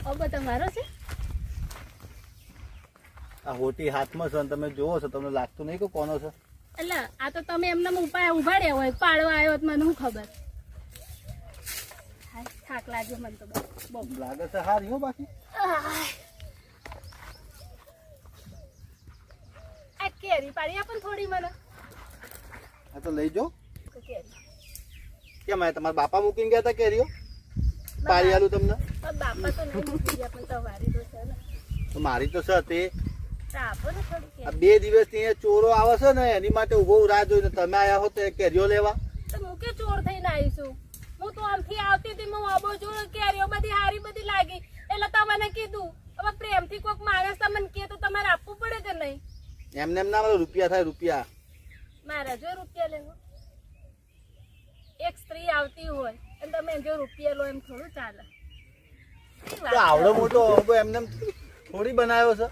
અબ તમારો છે આ હોટી હાથમાં છે અને તમે જોવો છો, તમને લાગતું નહીં કે કોનો છે? એટલે આ તો તમે એમને ઉભાડ્યા હોય, પાડવા આવ્યો તો મને શું ખબર. હાય, થાક લાગ્યો મને તો બહુ. લાગે છે હારી હો. બાકી આ કેરી પાડી આપણ થોડી મને. આ તો લઈ જો. તો કેરી કેમ આ તમારા બાપા મૂકીને ગયા હતા કેરીઓ? પાડી આલું તમને. બાપા તો નહીં મૂકી ગયા, પણ તમારી તો છે ને. તો મારી તો છે તે. તો આપો ને થોડી આ કેરી. 2 દિવસથી અહીંયા ચોરો આવે છે ને, એની માટે ઉભો રાહ જોઈને તમે આયા હો તો એ કેરીઓ લેવા. તો હું કે ચોર થઈને આવીશું. હું તો આમથી આવતી હતી, હું અબો જોડે કેરીઓ બધી હારી બધી લાગી, એટલે તમને કીધું. હવે પ્રેમથી કોઈક માણસ તમને કહે તો તમારે આપવું પડે કે નહીં? એમને એમ ના મળે, રૂપિયા થાય રૂપિયા. મારા જો રૂપિયા લેવો. એક સ્ત્રી આવતી હોય અને તમે જો રૂપિયા લો એમ થોડું ચાલે. તો આવડો મોટો અબો એમને એમ થોડી બનાવ્યો છે.